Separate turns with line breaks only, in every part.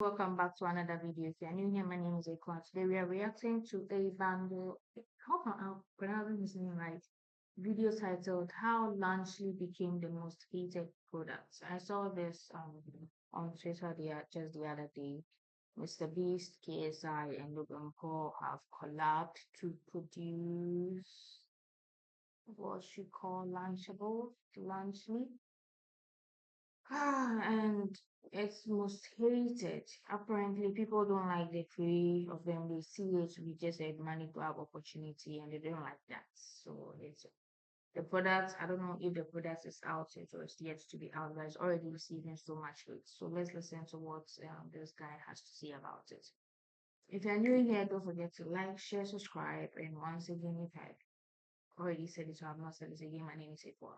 Welcome back to another video. If you're new here, my name is Ekwan. Today we are reacting to a bundle. How am I pronouncing his name right? Video titled "How Launchly Became the Most Hated Product." I saw this on Twitter just the other day. Mr. Beast, KSI, and Logan Paul have collabed to produce what she call Launchable, Launchly. And it's most hated. Apparently, people don't like the three of them. They see it to be just a money grab opportunity, and they don't like that. So it's the product. I don't know if the product is out yet or it's yet to be out, but it's already receiving so much hate. So let's listen to what this guy has to say about it. If you're new here, don't forget to like, share, subscribe, and once again, if I've already said it, or I've not said it again, my name is Ipor.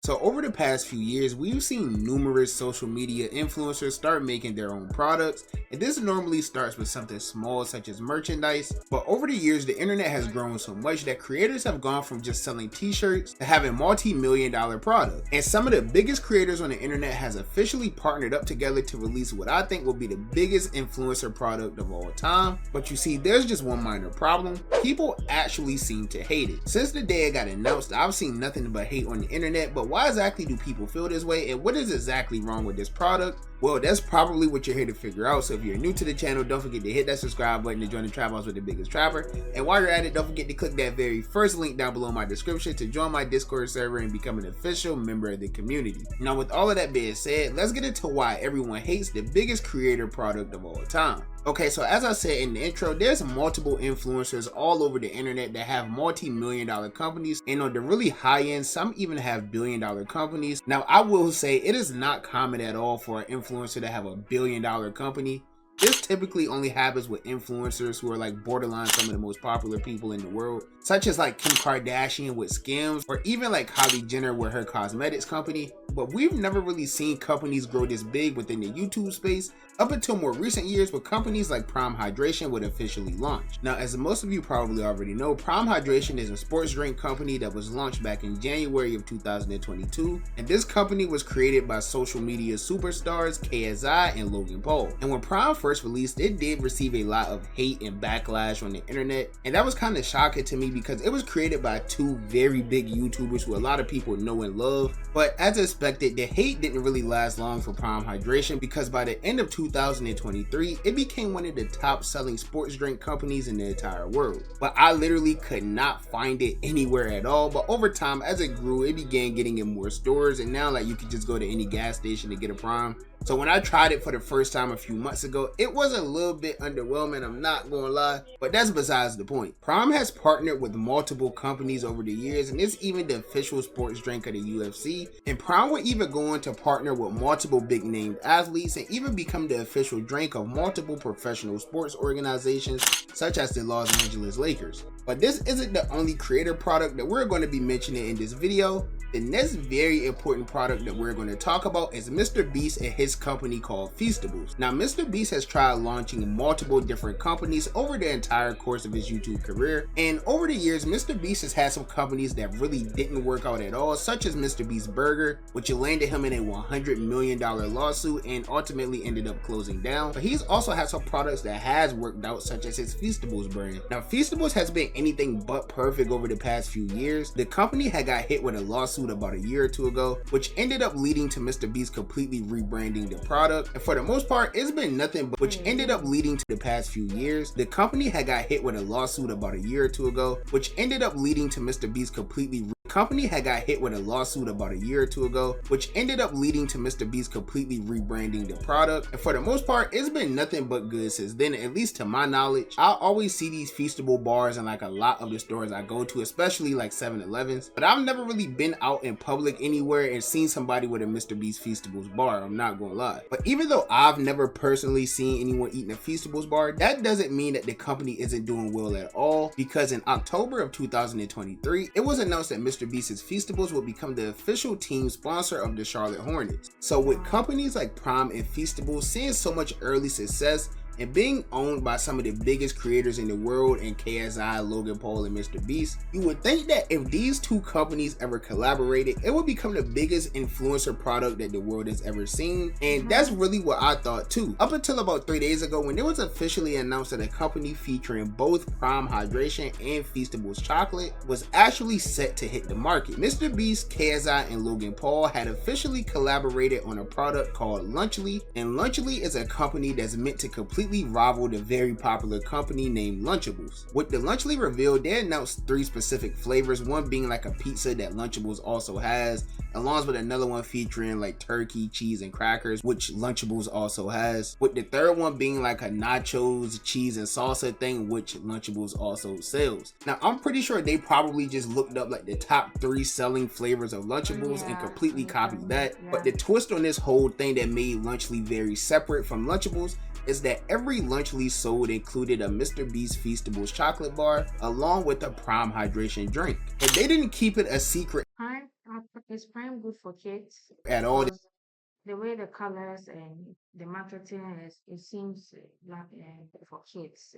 So over the past few years, we've seen numerous social media influencers start making their own products, and this normally starts with something small such as merchandise, but over the years the internet has grown so much that creators have gone from just selling t-shirts to having multi-million-dollar products. And some of the biggest creators on the internet has officially partnered up together to release what I think will be the biggest influencer product of all time. But you see, there's just one minor problem. People actually seem to hate it. Since the day it got announced, I've seen nothing but hate on the internet, but why exactly do people feel this way, and what is exactly wrong with this product? Well, that's probably what you're here to figure out. So if you're new to the channel, don't forget to hit that subscribe button to join the Trap House with the biggest trapper. And while you're at it, don't forget to click that very first link down below my description to join my Discord server and become an official member of the community. Now, with all of that being said, let's get into why everyone hates the biggest creator product of all time. Okay, so as I said in the intro, there's multiple influencers all over the internet that have multi-million-dollar companies, and on the really high end, some even have billion-dollar companies. Now, I will say it is not common at all for an influencer to have a billion-dollar company. This typically only happens with influencers who are like borderline some of the most popular people in the world, such as like Kim Kardashian with Skims, or even like Kylie Jenner with her cosmetics company. But we've never really seen companies grow this big within the YouTube space up until more recent years, with companies like Prime Hydration would officially launch. Now, as most of you probably already know, Prime Hydration is a sports drink company that was launched back in January of 2022, and this company was created by social media superstars KSI and Logan Paul. And when Prime first released, it did receive a lot of hate and backlash on the internet, and that was kind of shocking to me because it was created by two very big YouTubers who a lot of people know and love. But as expected, the hate didn't really last long for Prime Hydration, because by the end of 2023, it became one of the top selling sports drink companies in the entire world. But I literally could not find it anywhere at all. But over time, as it grew, it began getting in more stores, and now like you could just go to any gas station to get a Prime. So when I tried it for the first time a few months ago, it was a little bit underwhelming, I'm not gonna lie, but that's besides the point. Prime has partnered with multiple companies over the years, and it's even the official sports drink of the UFC. And Prime would even go on to partner with multiple big named athletes and even become the official drink of multiple professional sports organizations such as the Los Angeles Lakers. But this isn't the only creator product that we're going to be mentioning in this video. The next very important product that we're going to talk about is Mr. Beast and his company called Feastables. Now, Mr. Beast has tried launching multiple different companies over the entire course of his YouTube career, and over the years, Mr. Beast has had some companies that really didn't work out at all, such as Mr. Beast Burger, which landed him in a $100 million lawsuit and ultimately ended up closing down. But he's also had some products that has worked out, such as his Feastables brand. Now, Feastables has been anything but perfect over the past few years. The company had got hit with a lawsuit about a year or two ago, which ended up leading to Mr. Beast completely rebranding the product. And for the most part, it's been nothing but which ended up leading to the past few years. The company had got hit with a lawsuit about a year or two ago, which ended up leading to Mr. Beast completely company had got hit with a lawsuit about a year or two ago, which ended up leading to Mr. Beast completely rebranding the product. And for the most part, it's been nothing but good since then, at least to my knowledge. I always see these Feastable bars in like a lot of the stores I go to, especially like 7-Elevens, but I've never really been out in public anywhere and seen somebody with a Mr. Beast Feastables bar, I'm not gonna lie. But even though I've never personally seen anyone eating a Feastables bar, that doesn't mean that the company isn't doing well at all, because in October of 2023, it was announced that Mr. Beast's Feastables will become the official team sponsor of the Charlotte Hornets. So with companies like Prime and Feastables seeing so much early success, And being owned by some of the biggest creators in the world in KSI, Logan Paul, and Mr. Beast, you would think that if these two companies ever collaborated, it would become the biggest influencer product that the world has ever seen. And that's really what I thought too. Up until about 3 days ago, when it was officially announced that a company featuring both Prime Hydration and Feastables chocolate was actually set to hit the market. Mr. Beast, KSI, and Logan Paul had officially collaborated on a product called Lunchly, and Lunchly is a company that's meant to completely rival the very popular company named Lunchables. With the Lunchly reveal, they announced 3 specific flavors, one being like a pizza that Lunchables also has, along with another one featuring like turkey, cheese, and crackers, which Lunchables also has, with the third one being like a nachos, cheese, and salsa thing, which Lunchables also sells. Now, I'm pretty sure they probably just looked up like the top 3 selling flavors of Lunchables and completely copied that. But the twist on this whole thing that made Lunchly very separate from Lunchables is that every Lunchly sold included a Mr. Beast Feastables chocolate bar along with a Prime Hydration drink. And they didn't keep it a secret
Prime is Prime good for kids?
at all.
Because the way the colors and the marketing is, it seems like for kids.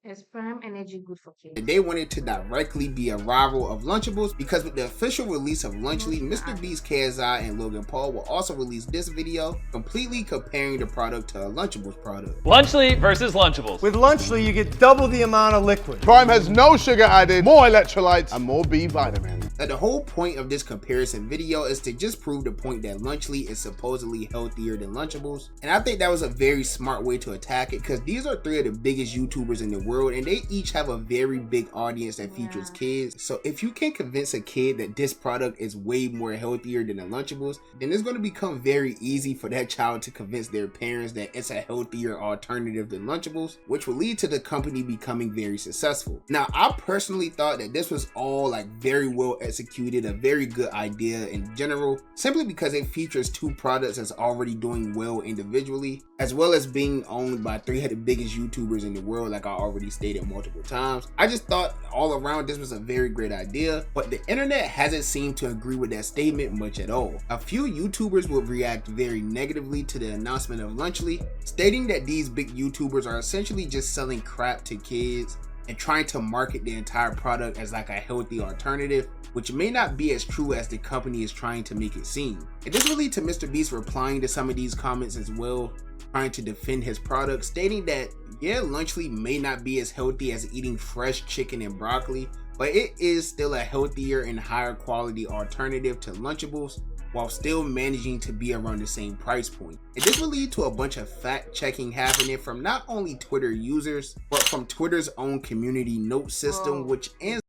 Is Prime Energy good for kids?
They wanted to directly be a rival of Lunchables because with the official release of Lunchly, Mr. Beast, KSI, and Logan Paul will also release this video completely comparing the product to a Lunchables product.
Lunchly versus Lunchables.
With Lunchly, you get double the amount of liquid.
Prime has no sugar added, more electrolytes, and more B vitamins.
Now, the whole point of this comparison video is to just prove the point that Lunchly is supposedly healthier than Lunchables. And I think that was a very smart way to attack it because these are 3 of the biggest YouTubers in the world and they each have a very big audience that features kids. So if you can convince a kid that this product is way more healthier than the Lunchables, then it's going to become very easy for that child to convince their parents that it's a healthier alternative than Lunchables, which will lead to the company becoming very successful. Now, I personally thought that this was all like very well executed, a very good idea in general, simply because it features 2 products that's already doing well individually, as well as being owned by 3 of the biggest YouTubers in the world, like I already stated multiple times. I just thought all around this was a very great idea, but the internet hasn't seemed to agree with that statement much at all. A few YouTubers would react very negatively to the announcement of Lunchly, stating that these big YouTubers are essentially just selling crap to kids and trying to market the entire product as like a healthy alternative, which may not be as true as the company is trying to make it seem. And this will lead to Mr. Beast replying to some of these comments as well, trying to defend his product, stating that yeah, Lunchly may not be as healthy as eating fresh chicken and broccoli, but it is still a healthier and higher quality alternative to Lunchables, while still managing to be around the same price point. And this will lead to a bunch of fact checking happening from not only Twitter users, but from Twitter's own community note system, which ends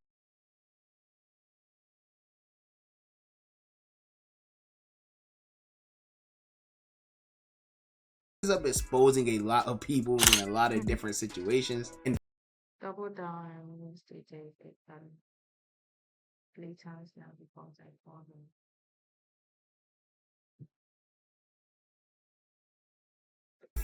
up exposing a lot of people in a lot of different situations. And
Double down and stated it 3 times now because I called him.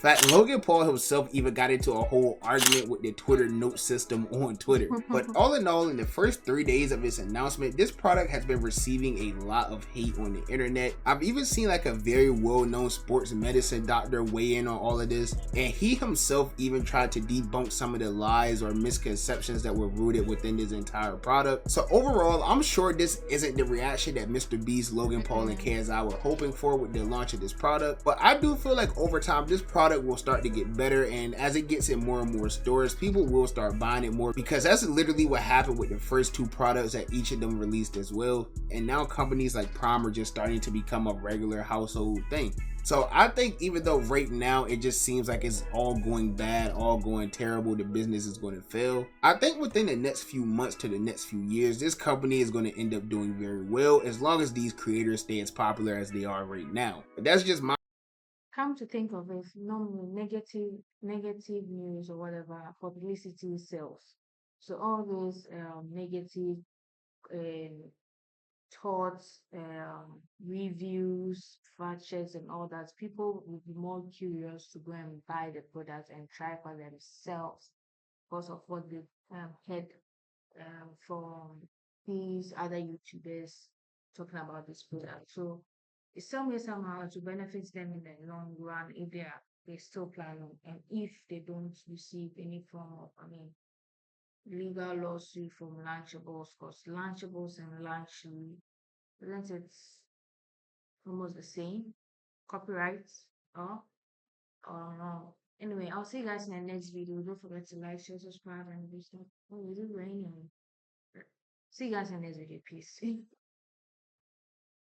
in fact, Logan Paul himself even got into a whole argument with the Twitter note system on Twitter. But all in all, in the first 3 days of its announcement, this product has been receiving a lot of hate on the internet. I've even seen like a very well-known sports medicine doctor weigh in on all of this, and he himself even tried to debunk some of the lies or misconceptions that were rooted within this entire product. So overall, I'm sure this isn't the reaction that Mr. Beast, Logan Paul, and KSI were hoping for with the launch of this product, but I do feel like over time this product will start to get better, and as it gets in more and more stores, people will start buying it more, because that's literally what happened with the first 2 products that each of them released as well. And now companies like Prime are just starting to become a regular household thing. So I think even though right now it just seems like it's all going bad, all going terrible, the business is going to fail, I think within the next few months to the next few years, this company is going to end up doing very well as long as these creators stay as popular as they are right now. But that's just my
Come to think of it, normally negative news or whatever, publicity sells. So all those negative thoughts, reviews, fact checks, and all that, people will be more curious to go and buy the product and try for themselves because of what they heard from these other YouTubers talking about this product. So it's some way somehow to benefit them in the long run if they are they still plan on, and if they don't receive any form of, legal lawsuit from Lunchables, because Lunchables and Lunchy, isn't it almost the same? Copyrights, or no? Anyway, I'll see you guys in the next video. Don't forget to like, share, subscribe, and do stuff. Oh, is it raining? See you guys in the next video. Peace.